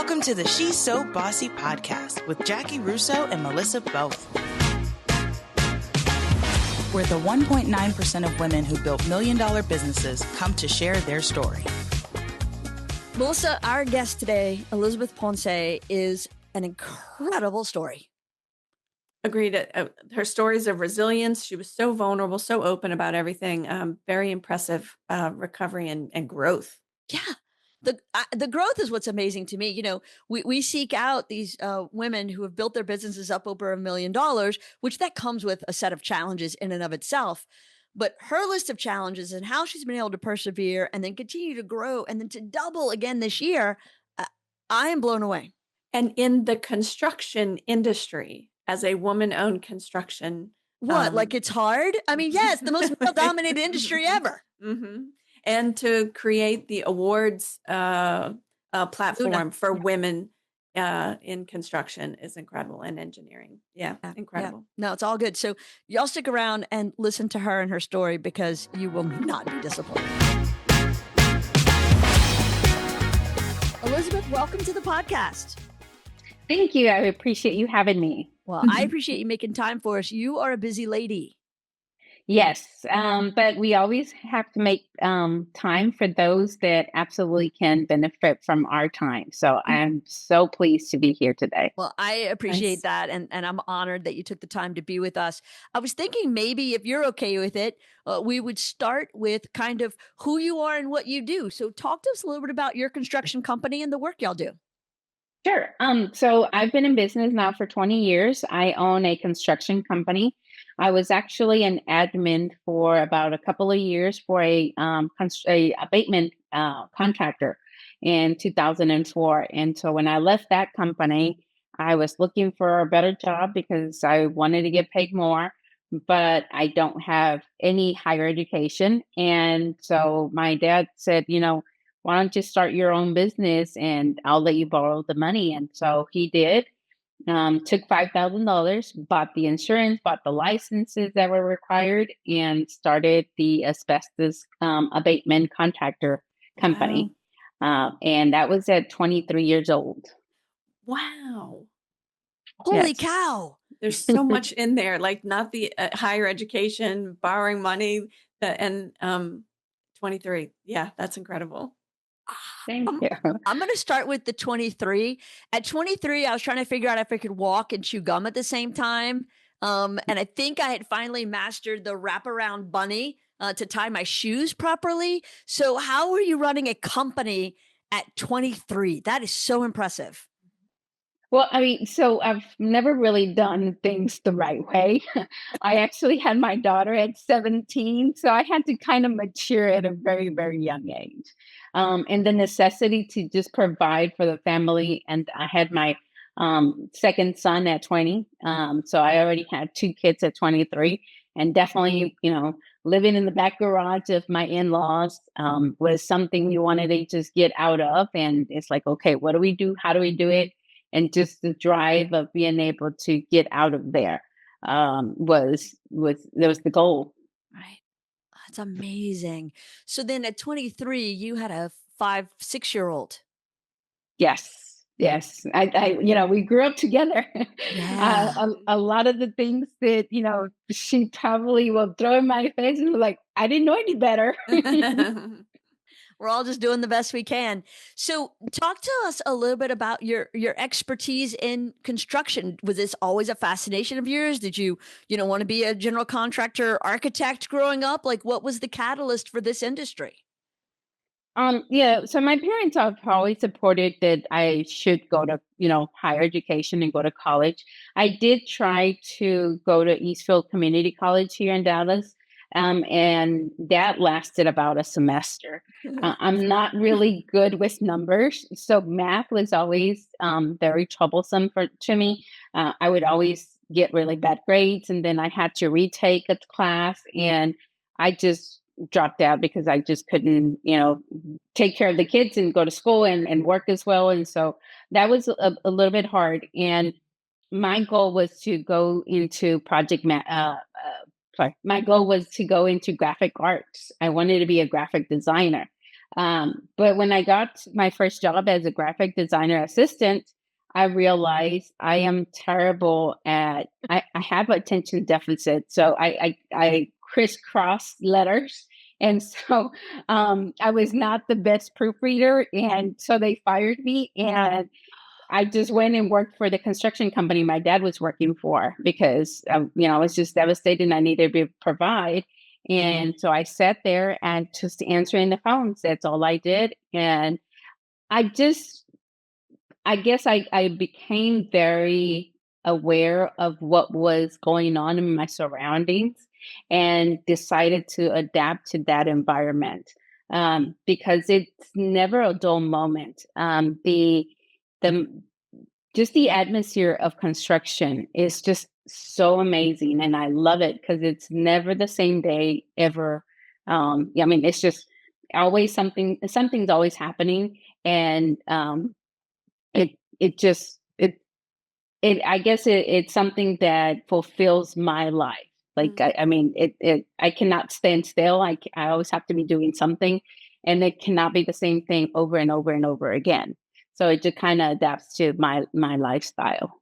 Welcome to the She's So Bossy podcast with Jaci, Russo, and Melissa Bowen, where the 1.9% of women who built million-dollar businesses come to share their story. Melissa, our guest today, Elizabeth Ponce, is an incredible story. Agreed. Her stories of resilience. She was so vulnerable, so open about everything. Very impressive recovery and growth. Yeah. The growth is what's amazing to me. You know, we seek out these women who have built their businesses up over $1 million, which that comes with a set of challenges in and of itself. But her list of challenges and how she's been able to persevere and then continue to grow and then to double again this year, I am blown away. And in the construction industry, as a woman-owned construction. Like it's hard? I mean, yes, the most male-dominated industry ever. Mm-hmm. And to create the awards platform for women in construction is incredible, and engineering. Yeah, incredible. Yeah. No, it's all good. So y'all stick around and listen to her and her story because you will not be disappointed. Elizabeth, welcome to the podcast. Thank you. I appreciate you having me. Well, I appreciate you making time for us. You are a busy lady. Yes, but we always have to make time for those that absolutely can benefit from our time. So I'm so pleased to be here today. Well, I appreciate that. And I'm honored that you took the time to be with us. I was thinking maybe if you're okay with it, we would start with kind of who you are and what you do. So talk to us a little bit about your construction company and the work y'all do. Sure. So I've been in business now for 20 years. I own a construction company. I was actually an admin for about a couple of years for a abatement contractor in 2004. And so when I left that company, I was looking for a better job because I wanted to get paid more, but I don't have any higher education. And so my dad said, why don't you start your own business and I'll let you borrow the money. And so he did. Took $5,000, bought the insurance, bought the licenses that were required, and started the asbestos abatement contractor company. Wow. And that was at 23 years old. Wow. Holy cow. There's so much in there, like not the higher education, borrowing money, and 23. Yeah, that's incredible. Thank you. I'm going to start with the 23. At 23, I was trying to figure out if I could walk and chew gum at the same time. And I think I had finally mastered the wraparound bunny to tie my shoes properly. So how are you running a company at 23? That is so impressive. Well, so I've never really done things the right way. I actually had my daughter at 17, so I had to kind of mature at a very, very young age. And the necessity to just provide for the family. And I had my second son at 20. So I already had 2 kids at 23. And definitely, living in the back garage of my in-laws was something we wanted to just get out of. And it's like, okay, what do we do? How do we do it? And just the drive of being able to get out of there was the goal. Right. That's amazing. So then at 23, you had a 5-6-year-old. Yes. I we grew up together. Yeah. A lot of the things that, she probably will throw in my face and be like, I didn't know any better. We're all just doing the best we can. So talk to us a little bit about your expertise in construction. Was this always a fascination of yours? Did you want to be a general contractor, architect growing up? Like, what was the catalyst for this industry? Yeah. So my parents have always supported that I should go to, higher education and go to college. I did try to go to Eastfield Community College here in Dallas. And that lasted about a semester. I'm not really good with numbers, so math was always very troublesome to me. I would always get really bad grades, and then I had to retake a class, and I just dropped out because I just couldn't, take care of the kids and go to school and work as well. And so that was a little bit hard. And my goal was to go into my goal was to go into graphic arts. I wanted to be a graphic designer. But when I got my first job as a graphic designer assistant, I realized I am terrible at, I have attention deficit. So I crisscross letters. And so I was not the best proofreader. And so they fired me. And I just went and worked for the construction company my dad was working for because, I was just devastated and I needed to provide. And so I sat there and just answering the phones. That's all I did. And I just, I guess I became very aware of what was going on in my surroundings and decided to adapt to that environment because it's never a dull moment. The just the atmosphere of construction is just so amazing, and I love it because it's never the same day ever. I mean, it's just always something's always happening, and it I guess it's something that fulfills my life. Like I mean, I cannot stand still. I always have to be doing something, and it cannot be the same thing over and over and over again. So it just kind of adapts to my lifestyle.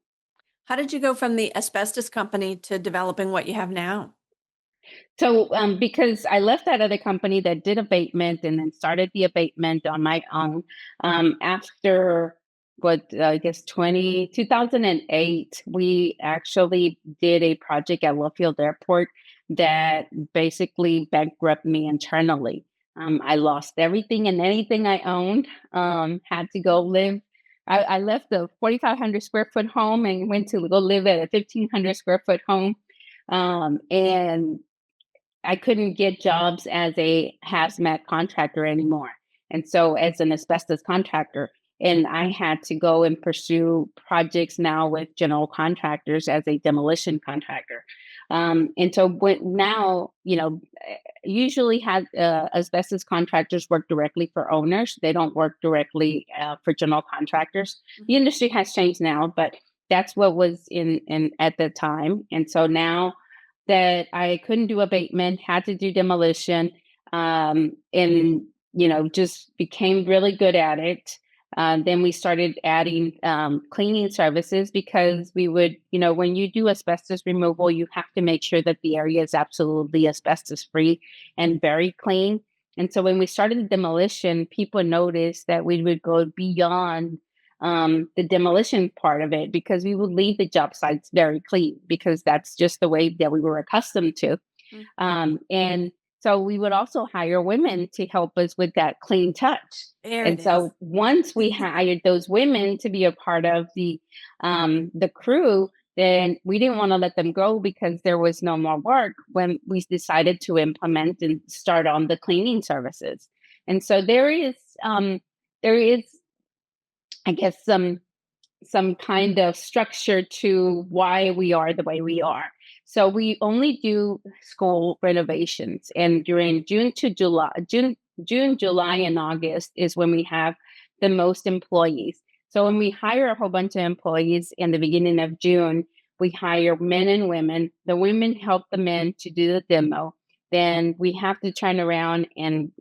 How did you go from the asbestos company to developing what you have now? So, because I left that other company that did abatement and then started the abatement on my own, after I guess 2008, we actually did a project at Luffield Airport that basically bankrupted me internally. I lost everything and anything I owned, had to go live. I left a 4,500 square foot home and went to go live at a 1,500 square foot home. And I couldn't get jobs as a hazmat contractor anymore. And so as an asbestos contractor, and I had to go and pursue projects now with general contractors as a demolition contractor. And so now, usually asbestos contractors work directly for owners. They don't work directly for general contractors. The industry has changed now, but that's what was in at the time. And so now that I couldn't do abatement, had to do demolition, and just became really good at it. Then we started adding cleaning services because we would, when you do asbestos removal, you have to make sure that the area is absolutely asbestos free and very clean. And so when we started the demolition, people noticed that we would go beyond the demolition part of it because we would leave the job sites very clean because that's just the way that we were accustomed to. And so we would also hire women to help us with that clean touch. So once we hired those women to be a part of the crew, then we didn't want to let them go because there was no more work when we decided to implement and start on the cleaning services. And so there is, I guess, some kind of structure to why we are the way we are. So we only do school renovations, and during June, July, and August is when we have the most employees. So when we hire a whole bunch of employees in the beginning of June, we hire men and women. The women help the men to do the demo. Then we have to turn around and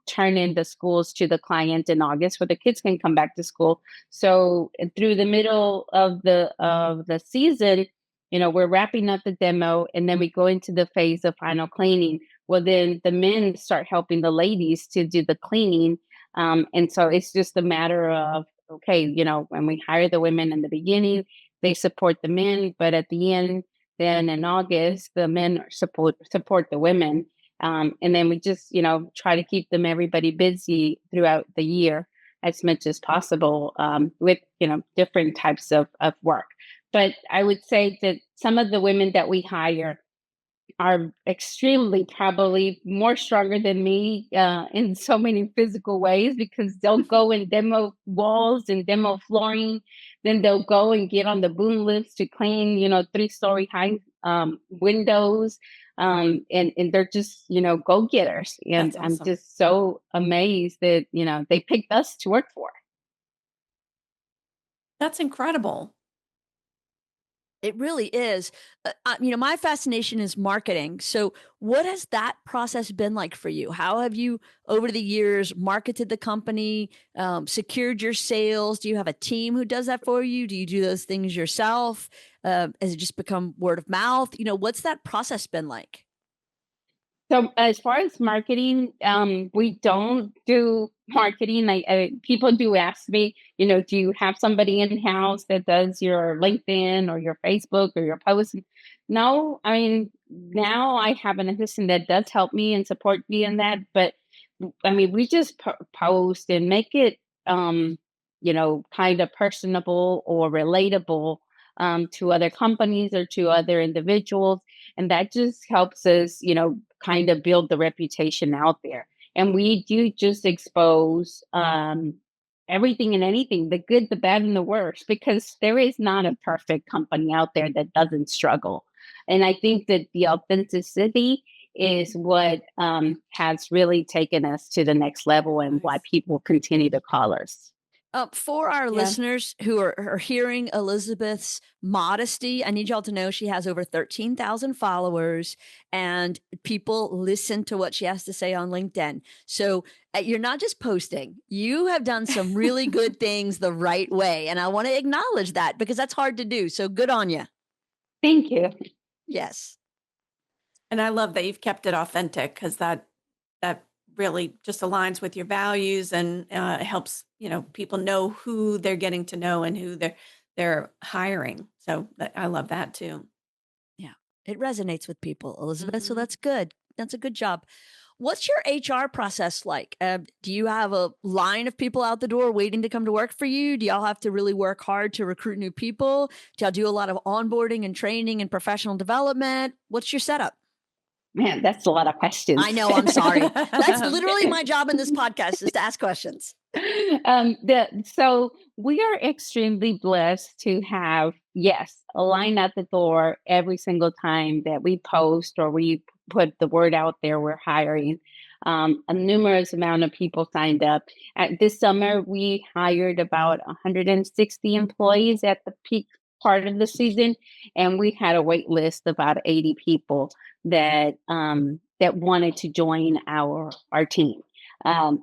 turn in the schools to the client in August where the kids can come back to school. So through the middle of the season, we're wrapping up the demo and then we go into the phase of final cleaning. Well, then the men start helping the ladies to do the cleaning. And so it's just a matter of, okay, when we hire the women in the beginning, they support the men, but at the end, then in August, the men support the women. And then we just, try to keep everybody busy throughout the year as much as possible with, different types of work. But I would say that some of the women that we hire are extremely probably more stronger than me in so many physical ways because they'll go and demo walls and demo flooring. Then they'll go and get on the boom lifts to clean, 3-story high windows. And they're just, go-getters. And That's awesome. I'm just so amazed that, they picked us to work for. That's incredible. It really is. My fascination is marketing. So, what has that process been like for you? How have you, over the years, marketed the company, secured your sales? Do you have a team who does that for you? Do you do those things yourself? Has it just become word of mouth? What's that process been like? So as far as marketing, we don't do marketing. People do ask me, do you have somebody in house that does your LinkedIn or your Facebook or your posts? No, I mean, now I have an assistant that does help me and support me in that. But I mean, we just post and make it, kind of personable or relatable to other companies or to other individuals. And that just helps us, kind of build the reputation out there. And we do just expose everything and anything, the good, the bad, and the worst, because there is not a perfect company out there that doesn't struggle. And I think that the authenticity is what has really taken us to the next level and why people continue to call us. For our listeners who are hearing Elizabeth's modesty, I need y'all to know she has over 13,000 followers and people listen to what she has to say on LinkedIn. So you're not just posting, you have done some really good things the right way. And I want to acknowledge that because that's hard to do. So good on you. Thank you. Yes. And I love that you've kept it authentic because that really just aligns with your values and helps people know who they're getting to know and who they're hiring. So I love that too. Yeah, it resonates with people, Elizabeth. So that's good. That's a good job. What's your HR process like? Do you have a line of people out the door waiting to come to work for you? Do y'all have to really work hard to recruit new people? Do y'all do a lot of onboarding and training and professional development? What's your setup? Man, that's a lot of questions. I know. I'm sorry. That's literally my job in this podcast is to ask questions. So we are extremely blessed to have, yes, a line at the door every single time that we post or we put the word out there we're hiring. A numerous amount of people signed up. This summer, we hired about 160 employees at the peak part of the season, and we had a wait list of about 80 people that wanted to join our team.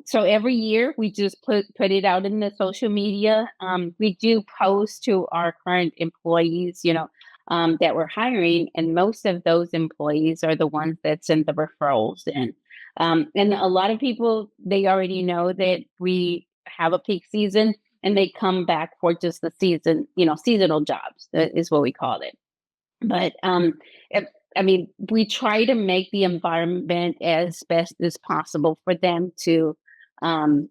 So every year we just put it out in the social media. We do post to our current employees, that we're hiring, and most of those employees are the ones that send the referrals in. And a lot of people, they already know that we have a peak season and they come back for just the season, seasonal jobs is what we call it. But we try to make the environment as best as possible for them to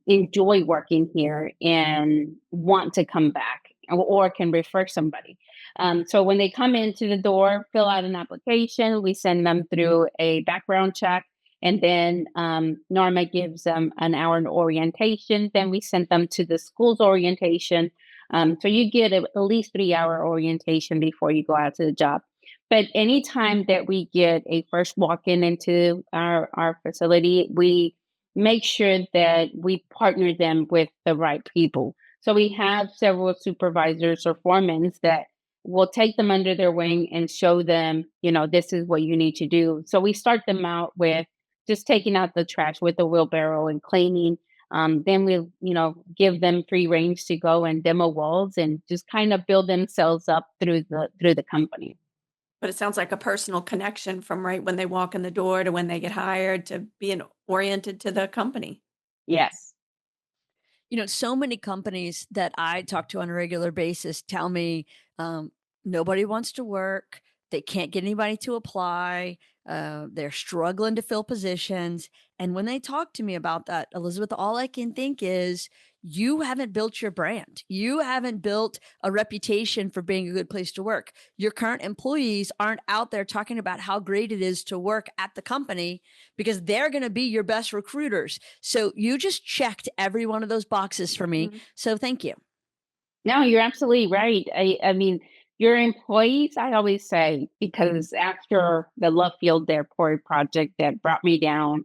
enjoy working here and want to come back or can refer somebody. So when they come into the door, fill out an application, we send them through a background check. And then Norma gives them an hour in orientation. Then we send them to the school's orientation. So you get at least 3-hour orientation before you go out to the job. But anytime that we get a first walk-in into our facility, we make sure that we partner them with the right people. So we have several supervisors or foremen that will take them under their wing and show them, this is what you need to do. So we start them out with just taking out the trash with the wheelbarrow and cleaning. Then we'll, give them free range to go and demo walls and just kind of build themselves up through the company. But it sounds like a personal connection from right when they walk in the door to when they get hired to being oriented to the company. Yes. So many companies that I talk to on a regular basis tell me nobody wants to work. They can't get anybody to apply. They're struggling to fill positions. And when they talk to me about that, Elizabeth, all I can think is you haven't built your brand. You haven't built a reputation for being a good place to work. Your current employees aren't out there talking about how great it is to work at the company because they're going to be your best recruiters. So you just checked every one of those boxes for me. So thank you. No, you're absolutely right. I mean, your employees, I always say, because after the Love Field Airport project that brought me down,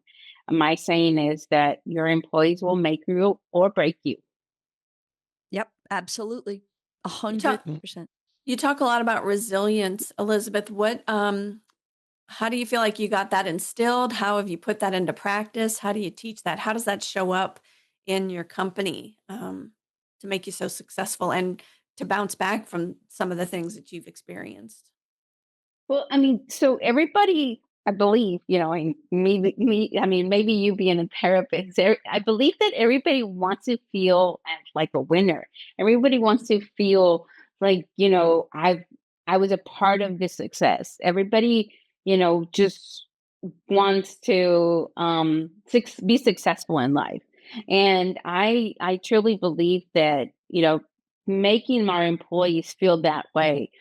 my saying is that your employees will make you or break you. Yep, absolutely. 100%. You talk a lot about resilience, Elizabeth. How do you feel like you got that instilled? How have you put that into practice? How do you teach that? How does that show up in your company to make you so successful and to bounce back from some of the things that you've experienced? Well, I mean, so everybody, I believe, and I mean, maybe you being a therapist, I believe that everybody wants to feel like a winner. Everybody wants to feel like, I was a part of this success. Everybody, just wants to be successful in life. And I truly believe that, making our employees feel that way.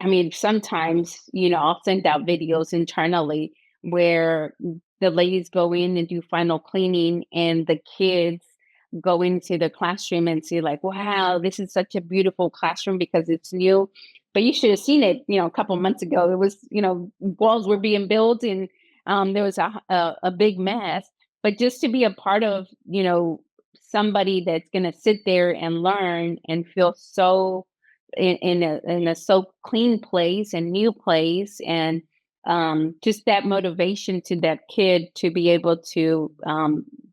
I mean, sometimes, I'll send out videos internally where the ladies go in and do final cleaning and the kids go into the classroom and see like, wow, this is such a beautiful classroom because it's new. But you should have seen it, a couple months ago. It was, walls were being built and there was a big mess. But just to be a part of, somebody that's going to sit there and learn and feel so in a so clean place and new place, and just that motivation to that kid to be able to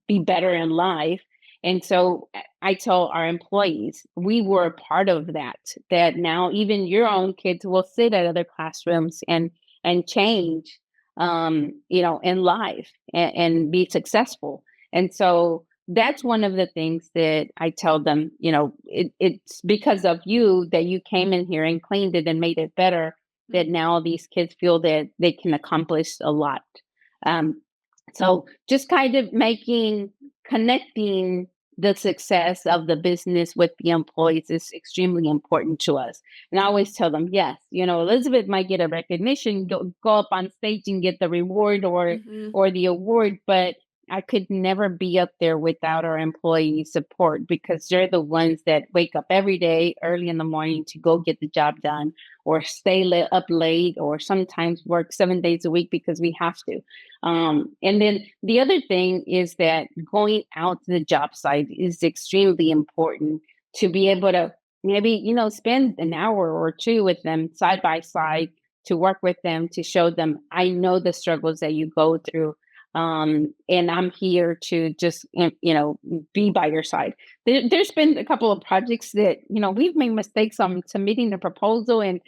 be better in life. And so I tell our employees, we were a part of that, that now even your own kids will sit at other classrooms and change, in life and be successful. And so that's one of the things that I tell them, it's because of you that you came in here and cleaned it and made it better, that now these kids feel that they can accomplish a lot. Um, so just kind of connecting the success of the business with the employees is extremely important to us. And I always tell them, yes, Elizabeth might get a recognition, go up on stage and get the reward Hmm. or the award, but I could never be up there without our employee support, because they're the ones that wake up every day early in the morning to go get the job done, or stay up late, or sometimes work 7 days a week because we have to. And then the other thing is that going out to the job site is extremely important, to be able to maybe, spend an hour or two with them side by side, to work with them, to show them, I know the struggles that you go through. And I'm here to just, be by your side. There's been a couple of projects that, we've made mistakes on submitting the proposal, and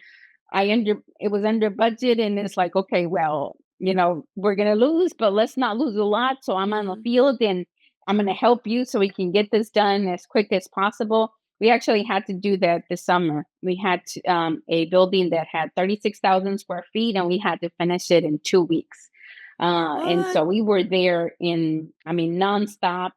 it was under budget, and it's like, okay, well, we're going to lose, but let's not lose a lot. So I'm on the Hmm. field and I'm going to help you so we can get this done as quick as possible. We actually had to do that this summer. We had a building that had 36,000 square feet, and we had to finish it in 2 weeks. And What? so we were there nonstop,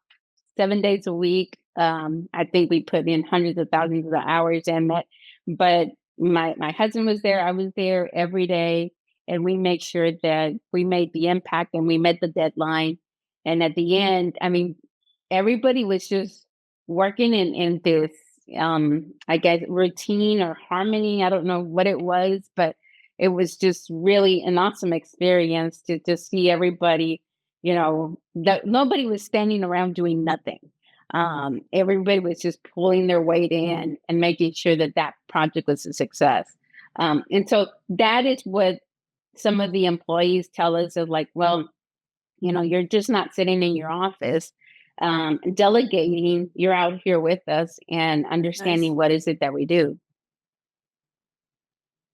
7 days a week. I think we put in hundreds of thousands of hours in it. But my husband was there. I was there every day, and we made sure that we made the impact and we met the deadline. And at the end, everybody was just working in this, I guess, routine or harmony. I don't know what it was, but it was just really an awesome experience to just see everybody, that nobody was standing around doing nothing. Everybody was just pulling their weight in and making sure that that project was a success. And so that is what some of the employees tell us, of like, well, you're just not sitting in your office delegating, you're out here with us and Nice. understanding what is it that we do.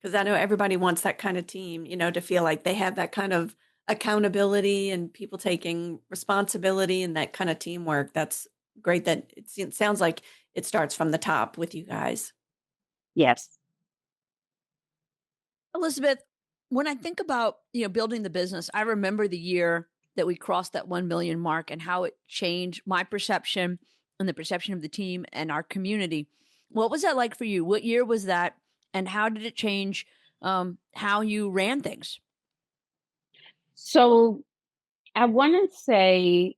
Because I know everybody wants that kind of team, to feel like they have that kind of accountability and people taking responsibility and that kind of teamwork. That's great that it sounds like it starts from the top with you guys. Yes. Elizabeth, when I think about, building the business, I remember the year that we crossed that 1 million mark and how it changed my perception and the perception of the team and our community. What was that like for you? What year was that? And how did it change how you ran things? So I want to say,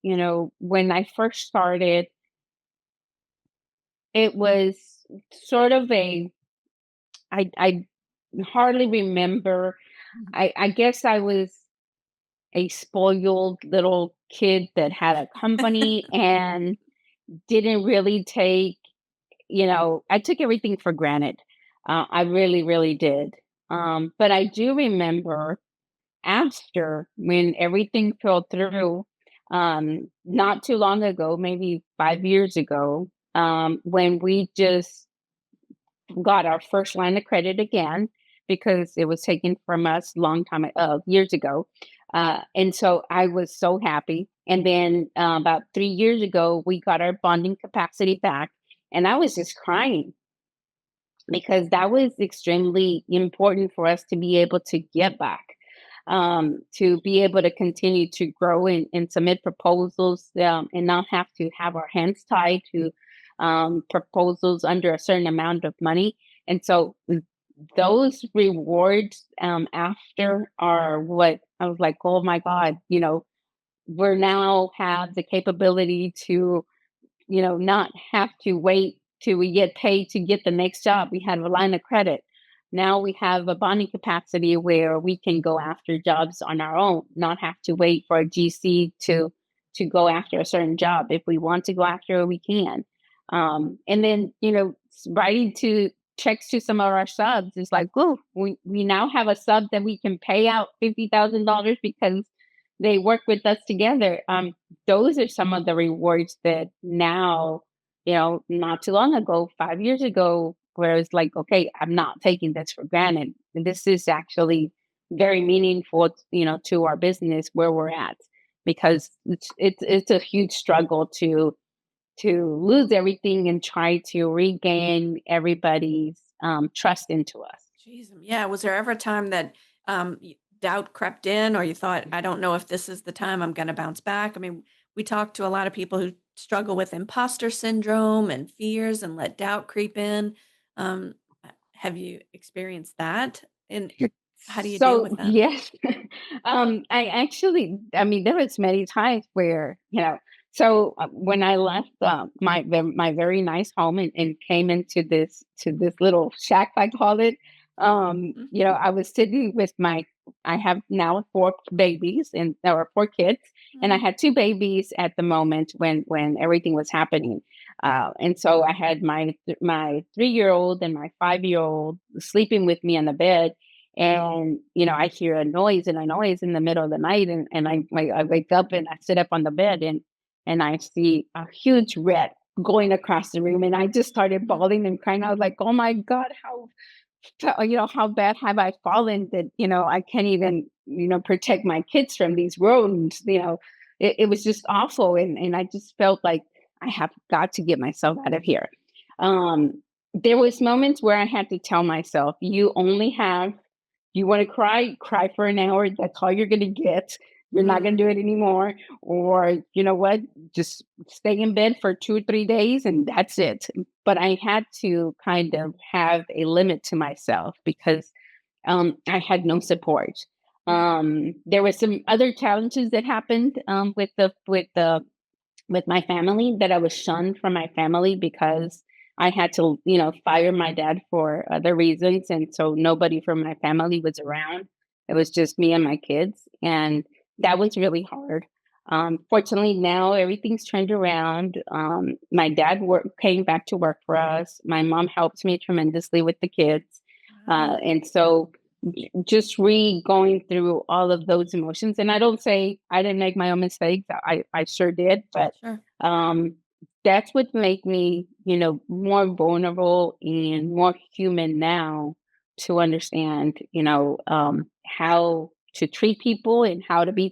when I first started, it was sort of I hardly remember. Mhm. I guess I was a spoiled little kid that had a company and didn't really take, I took everything for granted. I really, really did. But I do remember after when everything fell through, not too long ago, maybe 5 years ago, when we just got our first line of credit again because it was taken from us long time years ago. And so I was so happy. And then about 3 years ago, we got our bonding capacity back, and I was just crying because that was extremely important for us to be able to get back, to be able to continue to grow and submit proposals, and not have to have our hands tied to proposals under a certain amount of money. And so those rewards after are what I was like, oh my God, we're now have the capability to not have to wait till we get paid to get the next job. We have a line of credit. Now we have a bonding capacity where we can go after jobs on our own, not have to wait for a GC to go after a certain job. If we want to go after it, we can. And then, writing to checks to some of our subs is like, oh, we now have a sub that we can pay out $50,000 because they work with us together. Those are some of the rewards that now, not too long ago, 5 years ago, where it's like, okay, I'm not taking this for granted. And this is actually very meaningful, to our business where we're at, because it's a huge struggle to lose everything and try to regain everybody's trust into us. Jeez, yeah. Was there ever a time that doubt crept in, or you thought, I don't know if this is the time I'm going to bounce back? I mean, we talk to a lot of people who struggle with imposter syndrome and fears and let doubt creep in. Um, have you experienced that? And how do you deal with that? Yes, I mean, there was many times where, when I left my very nice home and came into this little shack, I call it. I was sitting with I have now four babies, and there were four kids, and I had two babies at the moment when everything was happening. And so I had my 3-year-old and my 5-year-old sleeping with me on the bed. And, I hear a noise in the middle of the night. And I wake up and I sit up on the bed, and I see a huge red going across the room. And I just started bawling and crying. I was like, oh my God, how bad have I fallen that, I can't even, protect my kids from these rodents. It was just awful. And I just felt like I have got to get myself out of here. There was moments where I had to tell myself, you want to cry for an hour. That's all you're going to get. You're not going to do it anymore. Or, you know what? Just stay in bed for 2 or 3 days and that's it. But I had to kind of have a limit to myself because I had no support. There were some other challenges that happened with my family, that I was shunned from my family because I had to, fire my dad for other reasons. And so nobody from my family was around. It was just me and my kids. And that was really hard. Fortunately, now everything's turned around. My dad came back to work for us. My mom helped me tremendously with the kids. And so just going through all of those emotions. And I don't say I didn't make my own mistakes. I sure did. But Sure. That's what made me, more vulnerable and more human now to understand, how to treat people and how to be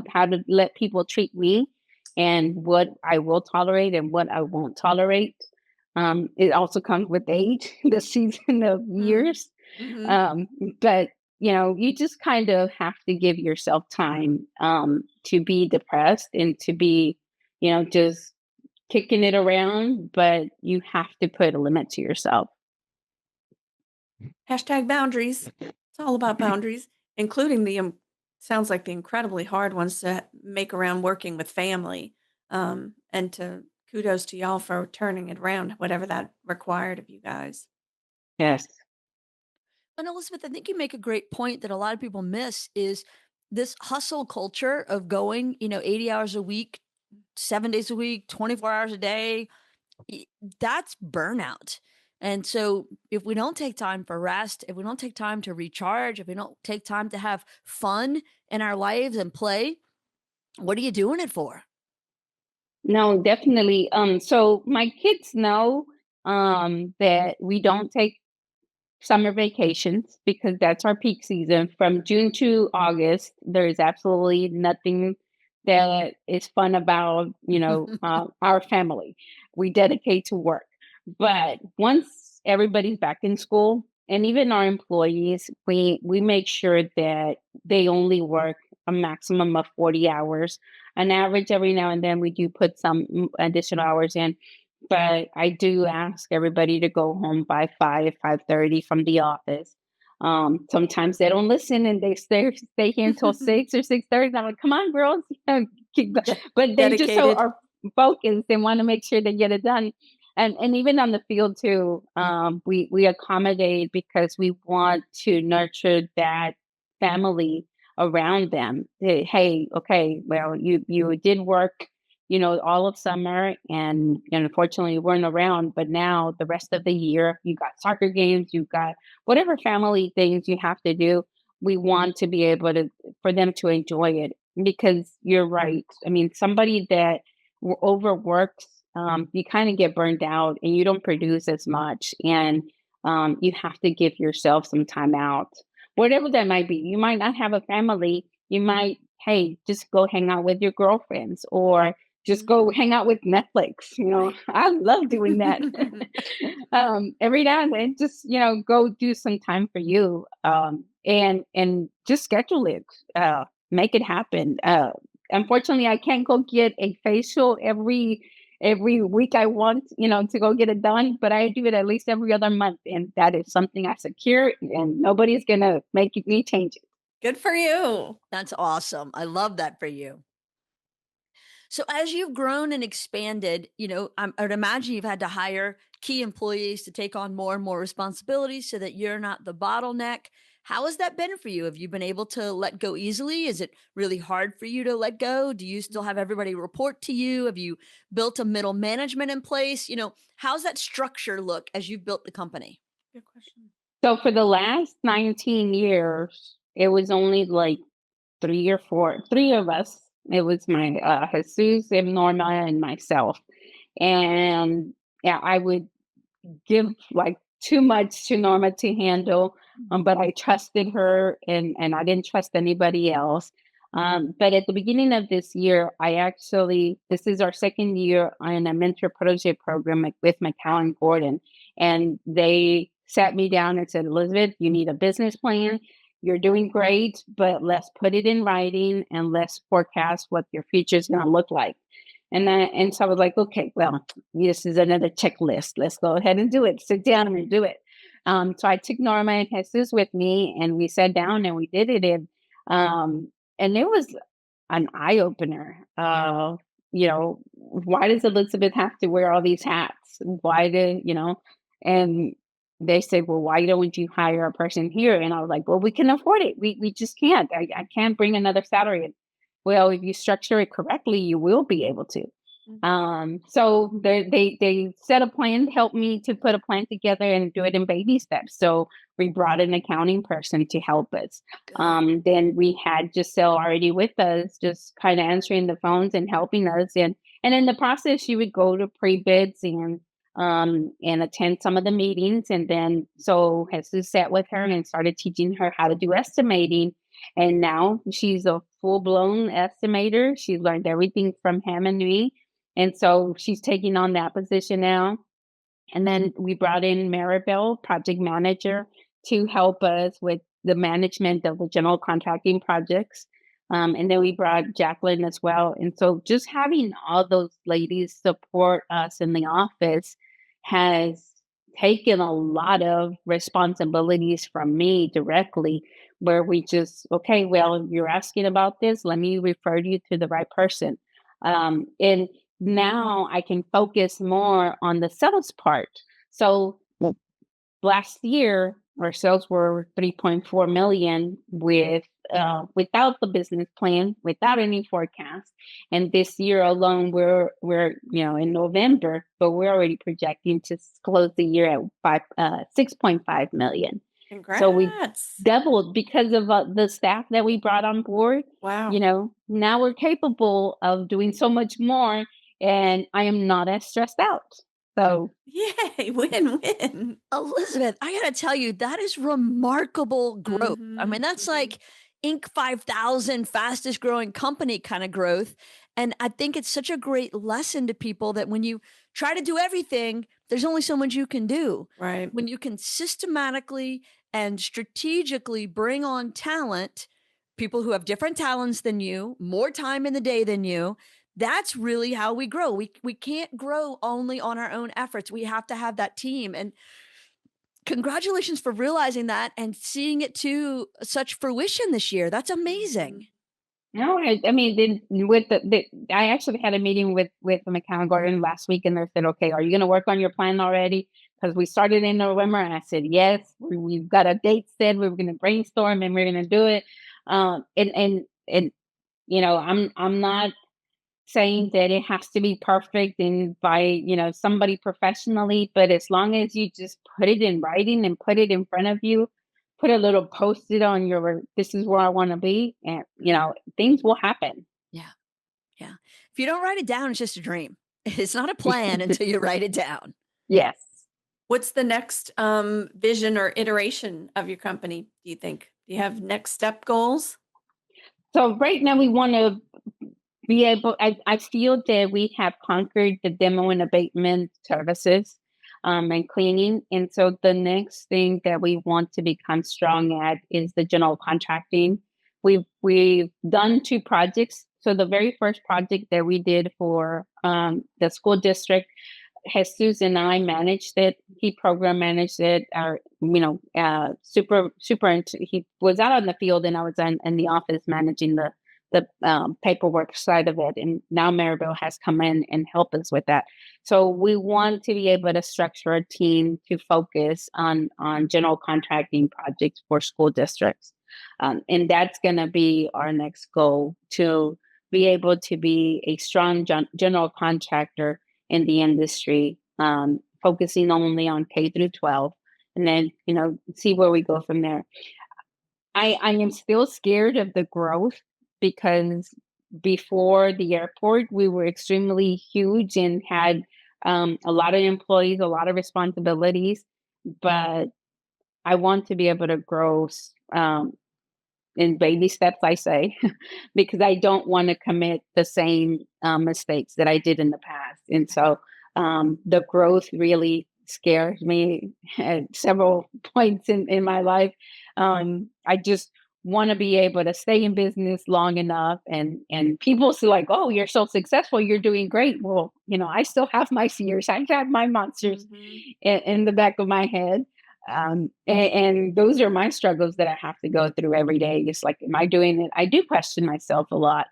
how to let people treat me and what I will tolerate and what I won't tolerate. It also comes with age, the season of years. Mm-hmm. But you just kind of have to give yourself time to be depressed and to be, just kicking it around, but you have to put a limit to yourself. Hashtag boundaries. It's all about boundaries, including sounds like the incredibly hard ones to make around working with family. And to kudos to y'all for turning it around, whatever that required of you guys. Yes. And Elizabeth, I think you make a great point that a lot of people miss is this hustle culture of going, 80 hours a week, 7 days a week, 24 hours a day. That's burnout. And so if we don't take time for rest, if we don't take time to recharge, if we don't take time to have fun in our lives and play, what are you doing it for? No, definitely. So my kids know that we don't take summer vacations because that's our peak season. From June to August, there is absolutely nothing that is fun about, our family. We dedicate to work. But once everybody's back in school, and even our employees, we make sure that they only work a maximum of 40 hours. An average every now and then we do put some additional hours in, but I do ask everybody to go home by 5:30 from the office. Sometimes they don't listen and they stay here until 6 or 6:30. I'm like, come on, girls, keep go-" but they just so Dedicated. are focused. They want to make sure they get it done. And even on the field too, we accommodate because we want to nurture that family around them. Hey, okay, well, you did work, all of summer, and unfortunately you weren't around, but now the rest of the year you got soccer games, you got whatever family things you have to do. We want to be able to for them to enjoy it because you're right. I mean, somebody that overworks, you kind of get burned out and you don't produce as much, and you have to give yourself some time out, whatever that might be. You might not have a family. You might, hey, just go hang out with your girlfriends or just Mhm. go hang out with Netflix. Right. I love doing that. Every now and then, just go do some time for you, and just schedule it, make it happen. Unfortunately, I can't go get a facial every week. I want to go get it done, but I do it at least every other month, and that is something I secure, and nobody's gonna make me change it. Good for you. That's awesome. I love that for you. So as you've grown and expanded, I would imagine you've had to hire key employees to take on more and more responsibilities so that you're not the bottleneck. How has that been for you? Have you been able to let go easily? Is it really hard for you to let go? Do you still have everybody report to you? Have you built a middle management in place? How's that structure look as you've built the company? Good question. So for the last 19 years, it was only like three of us. It was my Jesus and Norma and myself. And yeah, I would give like too much to Norma to handle, but I trusted her, and I didn't trust anybody else. But at the beginning of this year, this is our second year on a mentor protege program with McCowan Gordon. And they sat me down and said, Elizabeth, you need a business plan. You're doing great, but let's put it in writing and let's forecast what your future is going to look like. And so I was like, okay, well, this is another checklist. Let's go ahead and do it. Sit down and do it. So I took Norma and Jesus with me, and we sat down and we did it. And it was an eye opener. Why does Elizabeth have to wear all these hats? Why do And they said, well, why don't you hire a person here? And I was like, well, we can afford it. We just can't. I can't bring another salary in. Well, if you structure it correctly, you will be able to. So they set a plan, helped me to put a plan together and do it in baby steps. So we brought an accounting person to help us. Good. Then we had Giselle already with us, just kind of answering the phones and helping us. And in the process, she would go to pre-bids and attend some of the meetings. And then so Jesus sat with her and started teaching her how to do estimating. And now she's a full-blown estimator. She learned everything from him and me. And so she's taking on that position now. And then we brought in Maribel, project manager, to help us with the management of the general contracting projects. And then we brought Jacqueline as well. And so just having all those ladies support us in the office has taken a lot of responsibilities from me directly, where we just, okay, well, you're asking about this, let me refer you to the right person. And now I can focus more on the sales part. So last year, our sales were 3.4 million without the business plan, without any forecast. And this year alone, we're in November, but we're already projecting to close the year at 6.5 million. Congrats. So we doubled because of the staff that we brought on board. Wow. Now we're capable of doing so much more, and I am not as stressed out. So yay, win. Elizabeth, I got to tell you, that is remarkable growth. I mean, that's like Inc. 5000 fastest growing company kind of growth. And I think it's such a great lesson to people that when you try to do everything, there's only so much you can do. Right. When you can systematically and strategically bring on talent, people who have different talents than you, more time in the day than you, that's really how we grow. We can't grow only on our own efforts. We have to have that team. And congratulations for realizing that and seeing it to such fruition this year. That's amazing. No, I mean, I actually had a meeting with McCown Gordon last week, and they said, "Okay, are you going to work on your plan already?" Because we started in November, and I said, "Yes, we've got a date set. We're going to brainstorm, and we're going to do it." And I'm not saying that it has to be perfect and by somebody professionally, but as long as you just put it in writing and put it in front of you, put a little post-it on your this is where I want to be, and things will happen. Yeah if you don't write it down, it's just a dream. It's not a plan until you write it down. Yes. What's the next vision or iteration of your company, do you think? Do you have next step goals? So right now we want to be able, I feel that we have conquered the demo and abatement services and cleaning. And so the next thing that we want to become strong at is the general contracting. We've done 2 projects. So the very first project that we did for the school district, Jesus and I managed it. He program managed it. Our, super, he was out on the field and I was in the office managing the paperwork side of it. And now Maribel has come in and helped us with that. So we want to be able to structure a team to focus on general contracting projects for school districts. And that's going to be our next goal, to be able to be a strong general contractor in the industry, focusing only on K through 12, and then, see where we go from there. I am still scared of the growth because before the airport, we were extremely huge and had a lot of employees, a lot of responsibilities, but I want to be able to grow in baby steps, I say, because I don't want to commit the same mistakes that I did in the past. And so the growth really scares me at several points in my life. I just want to be able to stay in business long enough and people say like, "Oh, you're so successful, you're doing great." Well, I still have my fears. I have my monsters in the back of my head. And those are my struggles that I have to go through every day. It's like, am I doing it? I do question myself a lot.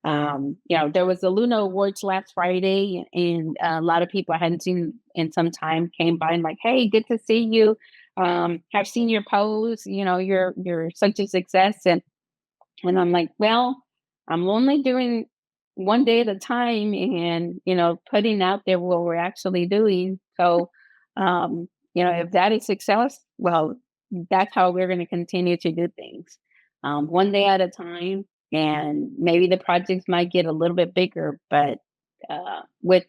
There was the Luna Awards last Friday, and a lot of people I hadn't seen in some time came by and like, "Hey, good to see you. I've seen your posts. You're such a success." And I'm like, well, I'm only doing one day at a time, and putting out there what we're actually doing. So, if that is success, well, that's how we're going to continue to do things, one day at a time. And maybe the projects might get a little bit bigger, but with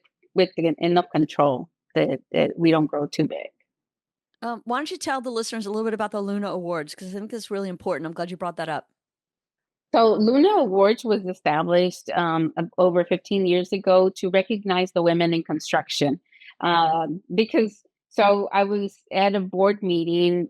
enough control that we don't grow too big. Why don't you tell the listeners a little bit about the Luna Awards? Because I think that's really important. I'm glad you brought that up. So Luna Awards was established over 15 years ago to recognize the women in construction. So I was at a board meeting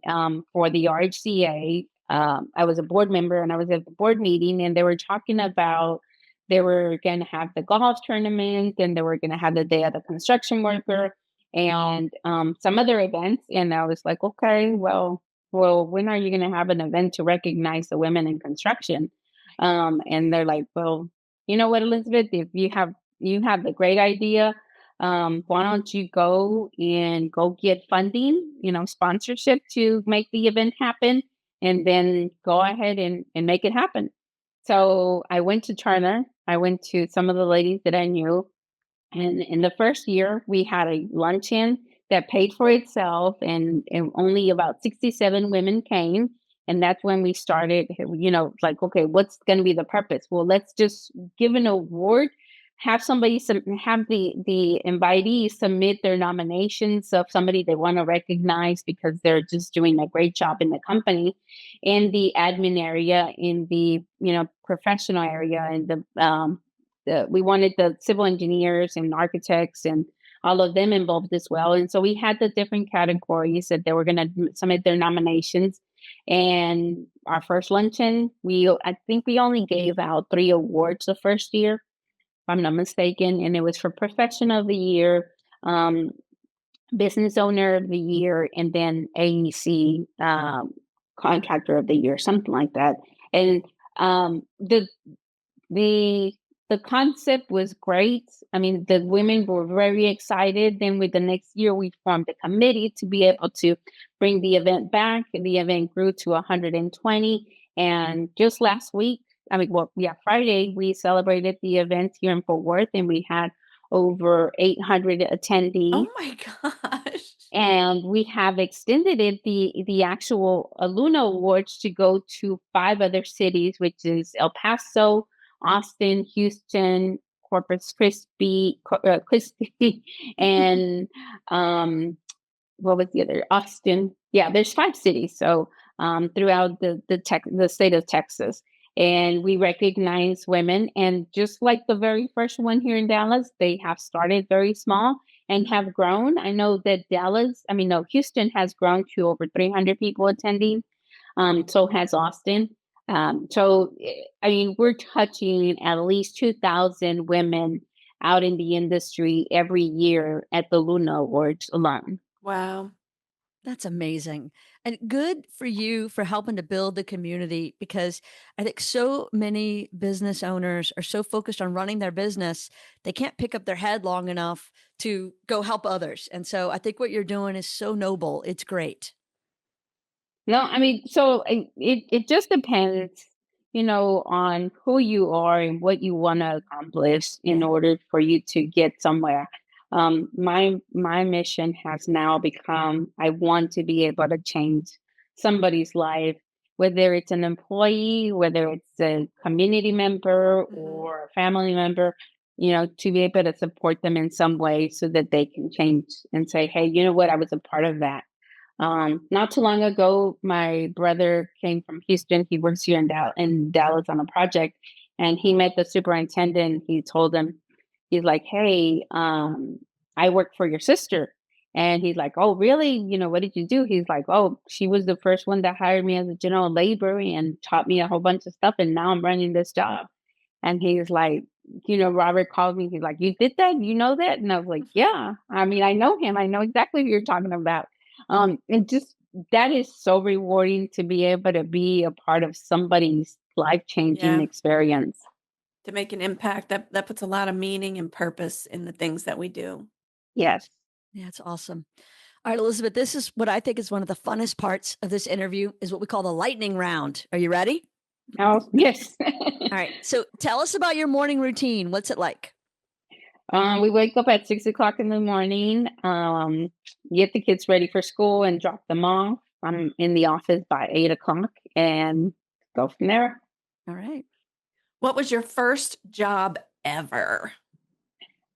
for the RHCA. I was a board member, and I was at the board meeting, and they were talking about they were going to have the golf tournament, and they were going to have the day of the construction worker, and some other events. And I was like, okay, well, when are you going to have an event to recognize the women in construction? And they're like, well, you know what, Elizabeth, if you have the great idea, why don't you go get funding, sponsorship to make the event happen, and then go ahead and make it happen. So I went to Turner. I went to some of the ladies that I knew. And in the first year, we had a luncheon that paid for itself, and only about 67 women came. And that's when we started, like, okay, what's going to be the purpose? Well, let's just give an award, have have the invitees submit their nominations of somebody they want to recognize because they're just doing a great job in the company, in the admin area, in the, professional area, and we wanted the civil engineers and architects and all of them involved as well. And so we had the different categories that they were going to submit their nominations. And our first luncheon, I think we only gave out 3 awards the first year, if I'm not mistaken. And it was for Professional of the Year, Business Owner of the Year, and then AEC Contractor of the Year, something like that. And the the concept was great. I mean, the women were very excited. Then with the next year, we formed a committee to be able to bring the event back. The event grew to 120. And just last week, Friday, we celebrated the event here in Fort Worth, and we had over 800 attendees. Oh my gosh. And we have extended it, the actual Luna Awards, to go to 5 other cities, which is El Paso, Austin, Houston, Corpus Christi, and what was the other? Austin. Yeah, there's 5 cities. So throughout the state of Texas. And we recognize women. And just like the very first one here in Dallas, they have started very small and have grown. I know that Houston has grown to over 300 people attending. So has Austin. We're touching at least 2,000 women out in the industry every year at the Luna Awards alone. Wow. That's amazing. And good for you for helping to build the community, because I think so many business owners are so focused on running their business, they can't pick up their head long enough to go help others. And so I think what you're doing is so noble. It's great. No, so it just depends, on who you are and what you want to accomplish in order for you to get somewhere. My mission has now become, I want to be able to change somebody's life, whether it's an employee, whether it's a community member or a family member, to be able to support them in some way so that they can change and say, hey, you know what, I was a part of that. Not too long ago, my brother came from Houston. He works here in Dallas on a project, and he met the superintendent. He told him, he's like, hey, I work for your sister. And he's like, oh, really? What did you do? He's like, oh, she was the first one that hired me as a general laborer and taught me a whole bunch of stuff. And now I'm running this job. And he's like, Robert called me. He's like, you did that? You know that? And I was like, yeah. I know him. I know exactly who you're talking about. And just that is so rewarding to be able to be a part of somebody's life-changing experience. To make an impact, that puts a lot of meaning and purpose in the things that we do. Yes. Yeah, it's awesome. All right, Elizabeth, this is what I think is one of the funnest parts of this interview, is what we call the lightning round. Are you ready? Oh, yes. All right. So tell us about your morning routine. What's it like? We wake up at 6:00 in the morning, get the kids ready for school and drop them off. I'm in the office by 8:00 and go from there. All right. What was your first job ever?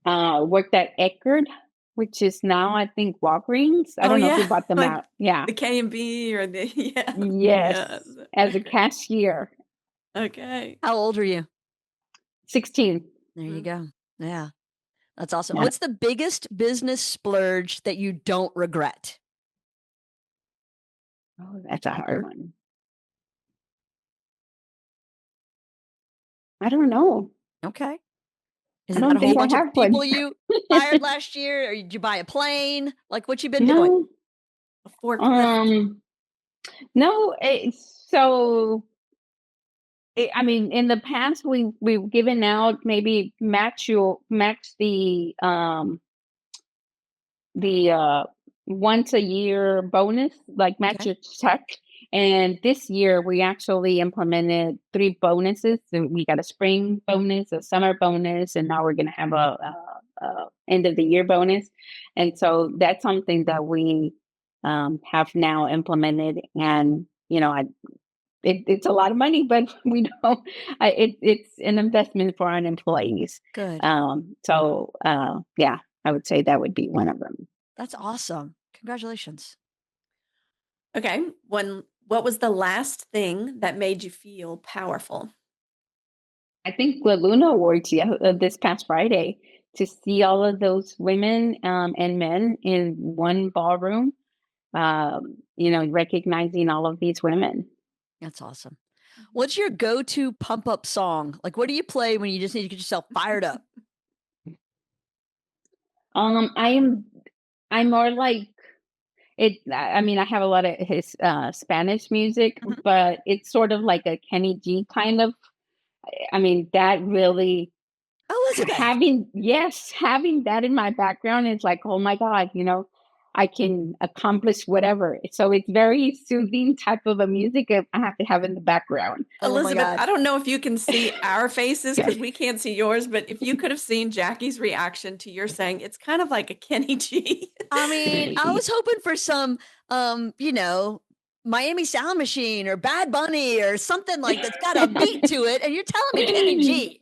Worked at Eckerd, which is now, I think, Walgreens. I don't know who bought them out. Yeah. The K&B or the, Yes. As a cashier. Okay. How old are you? 16. There you go. Yeah. That's awesome. What's the biggest business splurge that you don't regret? Oh, that's a hard one. I don't know. Okay. Is it a whole bunch of people you hired last year? Or did you buy a plane? Like, what you been doing? A forklift? No. In the past, we've given out maybe match the the once a year bonus, like match Okay. your check. And this year we actually implemented 3 bonuses. So we got a spring bonus, a summer bonus, and now we're going to have a end of the year bonus. And so that's something that we have now implemented. And it's a lot of money, but we don't. It's an investment for our employees. Good. Yeah, I would say that would be one of them. That's awesome. Congratulations. Okay. What was the last thing that made you feel powerful? I think the Luna Awards, this past Friday, to see all of those women and men in one ballroom, recognizing all of these women. That's awesome. What's your go-to pump up song? Like, what do you play when you just need to get yourself fired up? I'm more like it. I mean, I have a lot of his Spanish music, Mhm. but it's sort of like a Kenny G kind of. I mean, that really Elizabeth. having that in my background is like, oh my God, I can accomplish whatever. So it's very soothing type of a music that I have to have in the background. Oh my Elizabeth, God. I don't know if you can see our faces because we can't see yours, but if you could have seen Jackie's reaction to your saying, it's kind of like a Kenny G. I mean, I was hoping for some, Miami Sound Machine or Bad Bunny or something like that's got a beat to it, and you're telling me Kenny G.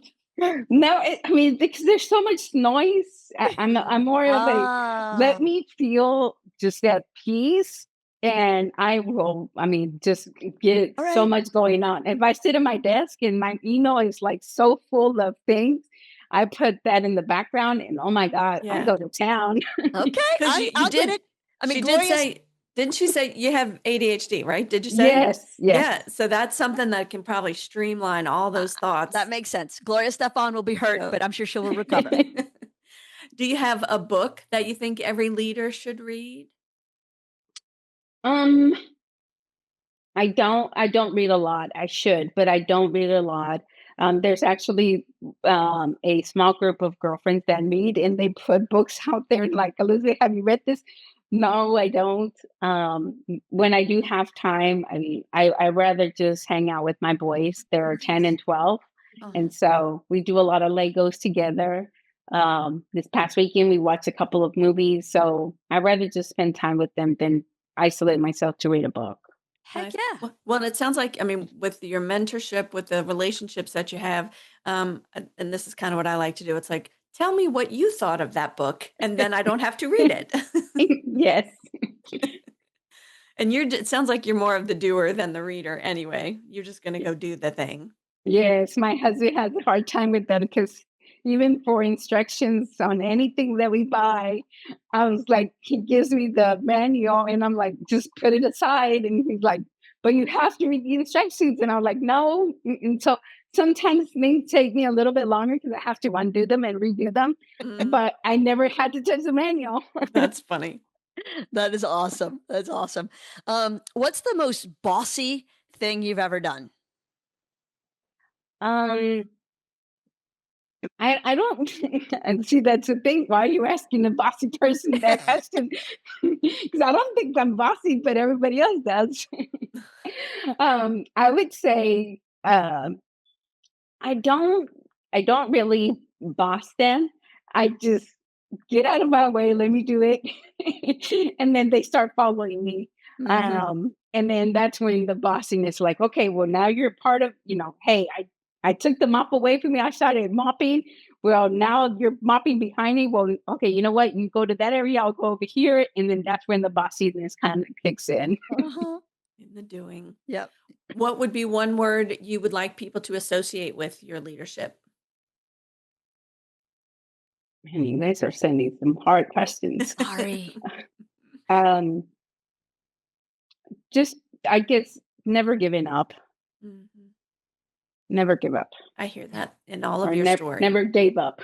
No, I mean, because there's so much noise. I'm more of a let Ah, me feel just at peace, and I will. I mean, just get all so right. much going on. If I sit at my desk and my email is like so full of things, I put that in the background, and oh my God, I Yeah. go to town. Okay, Because I'll get it. I mean, she Gloria. did say, didn't she say you have ADHD, right? Did you say? Yes. Yeah. So that's something that can probably streamline all those thoughts. That makes sense. Gloria Stefan will be hurt, So- but I'm sure she will recover. Do you have a book that you think every leader should read? I don't read a lot. I should, but I don't read a lot. There's actually a small group of girlfriends that meet and they put books out there like, Elizabeth, have you read this? No, I don't. When I do have time, I mean, I rather just hang out with my boys. They're 10 and 12. Oh, And so we do a lot of Legos together. This past weekend, we watched a couple of movies. So I'd rather just spend time with them than isolate myself to read a book. heck Nice. yeah. Well, it sounds like, I mean, with your mentorship, with the relationships that you have, and this is kind of what I like to do. It's like, tell me what you thought of that book, and then I don't have to read it. Yes. And it sounds like you're more of the doer than the reader anyway. You're just going to go do the thing. Yes. My husband has a hard time with that because even for instructions on anything that we buy, I was like, he gives me the manual and I'm like, just put it aside. And he's like, but you have to read the instructions. And I'm like, no. And so sometimes things take me a little bit longer because I have to undo them and redo them. But I never had to touch the manual. That's funny. That is awesome. That's awesome. What's the most bossy thing you've ever done? I don't and see that's the thing. Why are you asking a bossy person that question? Because I don't think I'm bossy, but everybody else does. I would say I don't really boss them. I just get out of my way, let me do it. And then they start following me. And then that's when the bossing is like, okay, well, now you're part of, hey, I took the mop away from me. I started mopping. Well, now you're mopping behind me. Well, okay, you know what? You go to that area, I'll go over here. And then that's when the bossiness kind of kicks in. Uh-huh. In the doing. Yep. What would be one word you would like people to associate with your leadership? Man, you guys are sending some hard questions. Sorry. Just, I guess, never giving up. Mhm. Never give up. I hear that in all of Or your never, story. never gave up.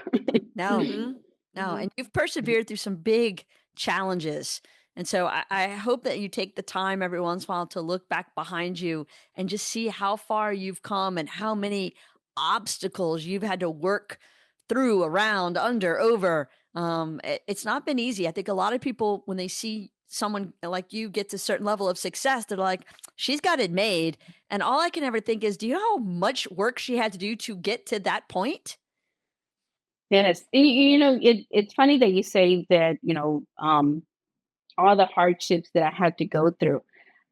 No, Mhm. no. Mhm. And you've persevered through some big challenges. And so I hope that you take the time every once in a while to look back behind you and just see how far you've come and how many obstacles you've had to work through, around, under, over. It's not been easy. I think a lot of people, when they see someone like you get to a certain level of success, they're like, she's got it made. And all I can ever think is, do you know how much work she had to do to get to that point? Yes. It's funny that you say that, all the hardships that I had to go through.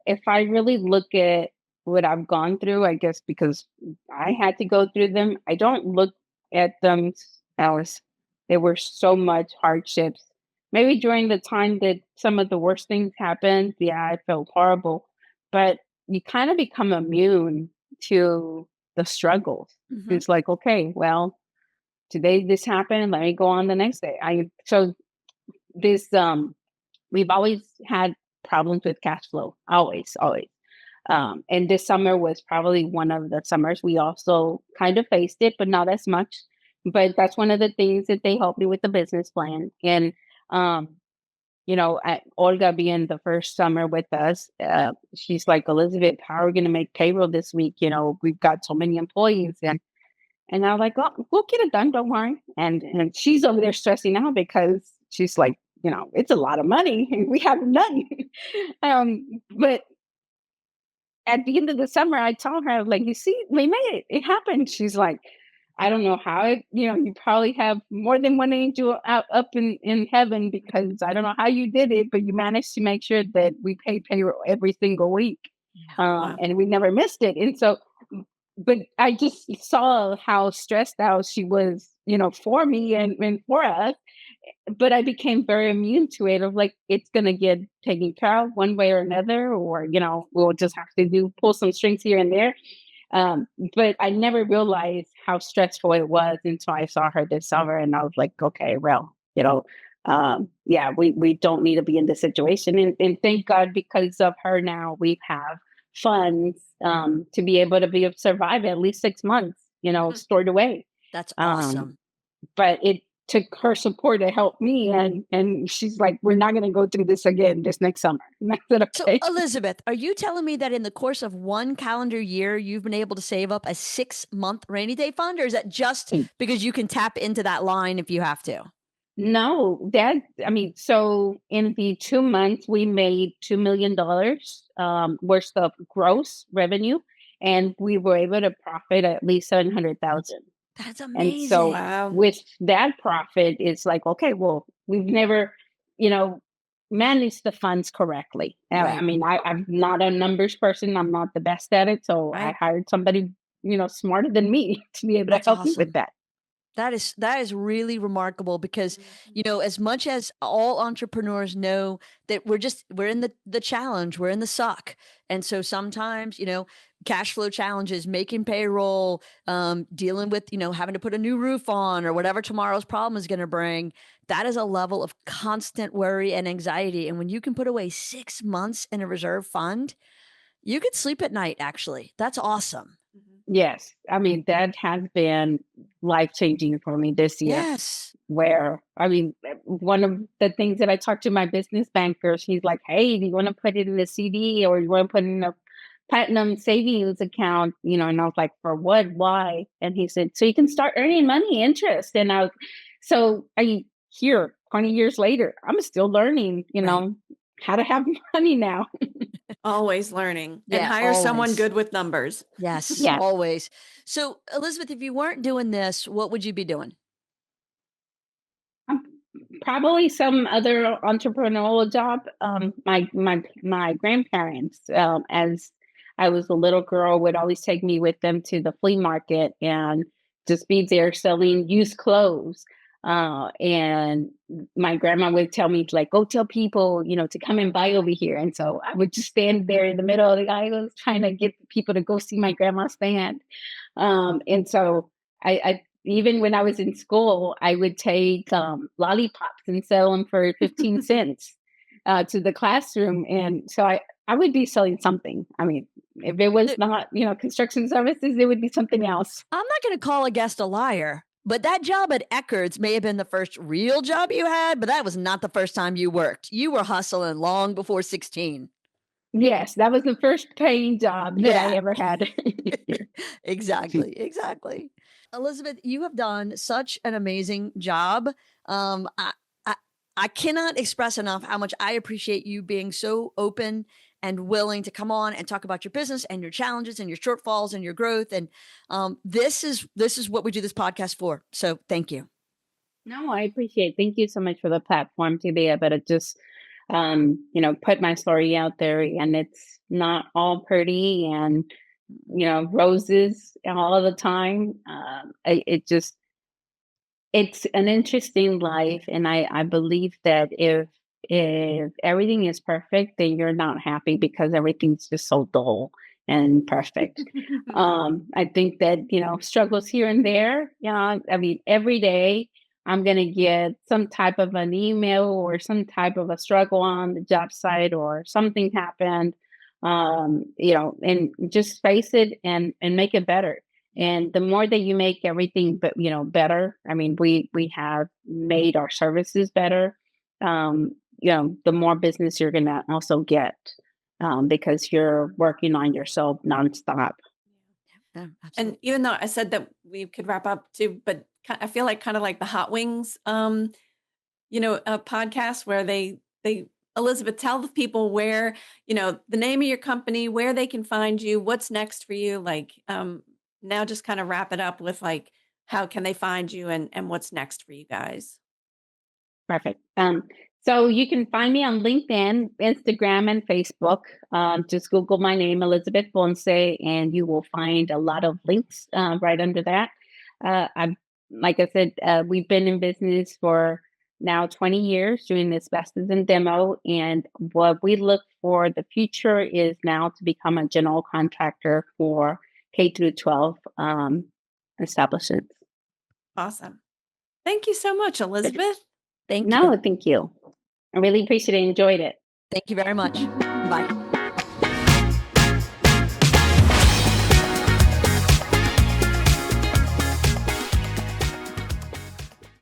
If I really look at what I've gone through, I guess because I had to go through them, I don't look at them as there were so much hardships. Maybe during the time that some of the worst things happened, yeah, I felt horrible, but you kind of become immune to the struggles. Mhm. It's like, okay, well, today this happened, let me go on the next day. I so this we've always had problems with cash flow, always. And this summer was probably one of the summers we also kind of faced it, but not as much. But that's one of the things that they helped me with the business plan. And um, Olga being the first summer with us, she's like, Elizabeth, how are we going to make payroll this week? We've got so many employees, and I was like, oh, we'll get it done. Don't worry. And she's over there stressing out because she's like, it's a lot of money and we have none. But at the end of the summer, I told her, like, you see, we made it. It happened. She's like, I don't know how you probably have more than one angel out up in heaven because I don't know how you did it, but you managed to make sure that we pay payroll every single week. Wow. And we never missed it. And so, but I just saw how stressed out she was, for me and for us. But I became very immune to it of like, it's going to get taken care of one way or another, or, we'll just have to pull some strings here and there. But I never realized how stressful it was until I saw her this summer. And I was like, okay, well, yeah, we don't need to be in this situation. And thank God, because of her now, we have funds to be able to survive at least 6 months, stored away. That's Um, awesome. but it took her support to help me, and she's like, we're not going to go through this again this next summer. And I said, So, okay. Elizabeth, are you telling me that in the course of one calendar year, you've been able to save up a 6-month rainy day fund, or is that just because you can tap into that line if you have to? No, so in the 2 months we made $2 million worth of gross revenue, and we were able to profit at least 700,000. That's And so amazing. Wow. with that profit, it's like, okay, well, we've never, managed the funds correctly. Right. I'm not a numbers person. I'm not the best at it. So I Right. hired somebody, smarter than me to be able That's to help me with awesome. that. That is really remarkable because, as much as all entrepreneurs know that we're in the challenge, we're in the suck. And so sometimes, cash flow challenges, making payroll, dealing with, having to put a new roof on or whatever tomorrow's problem is going to bring, that is a level of constant worry and anxiety. And when you can put away 6 months in a reserve fund, you could sleep at night, actually. That's awesome. Yes. That has been life changing for me this year. Yes. Where, one of the things that I talked to my business bankers, he's like, hey, do you want to put it in a CD or you want to put it in a platinum savings account? And I was like, for what? Why? And he said, so you can start earning money, interest. And here 20 years later, I'm still learning, Right. how to have money now. Always learning and Yeah, hire someone always. good with numbers. Yes, Yeah. always. So, Elizabeth, if you weren't doing this, what would you be doing? Um, Probably some other entrepreneurial job. My grandparents, as I was a little girl, would always take me with them to the flea market and just be there selling used clothes. And my grandma would tell me, like, go tell people, to come and buy over here. And so I would just stand there in the middle of the aisles trying to get people to go see my grandma's stand. And so I even when I was in school, I would take lollipops and sell them for 15 cents to the classroom. And so I would be selling something. If it was not, construction services, it would be something else. I'm not going to call a guest a liar, but that job at Eckerd's may have been the first real job you had, but that was not the first time you worked. You were hustling long before 16. Yes, that was the first paying job that I Yeah. ever had. Exactly. Elizabeth, you have done such an amazing job. I cannot express enough how much I appreciate you being so open and willing to come on and talk about your business and your challenges and your shortfalls and your growth. And this is what we do this podcast for. So thank you. No, I appreciate it. Thank you so much for the platform to be able to just, put my story out there. And it's not all pretty and, roses all of the time. It's an interesting life. And I believe that if everything is perfect, then you're not happy because everything's just so dull and perfect. I think that, struggles here and there, I mean, every day I'm going to get some type of an email or some type of a struggle on the job site or something happened, and just face it and make it better. And the more that you make everything, but better. I mean, we have made our services better. The more business you're going to also get because you're working on yourself nonstop. Yeah, And even though I said that we could wrap up too, but I feel like kind of like the Hot Wings, a podcast where they Elizabeth, tell the people where, the name of your company, where they can find you, what's next for you. Like, now just kind of wrap it up with like, how can they find you and what's next for you guys? Perfect. So you can find me on LinkedIn, Instagram, and Facebook. Just Google my name, Elizabeth Ponce, and you will find a lot of links right under that. Like I said, we've been in business for now 20 years doing asbestos and demo. And what we look for the future is now to become a general contractor for K through 12 establishments. Awesome. Thank you so much, Elizabeth. Thank you. No, thank you. I really appreciate it. Enjoyed it. Thank you very much. Bye.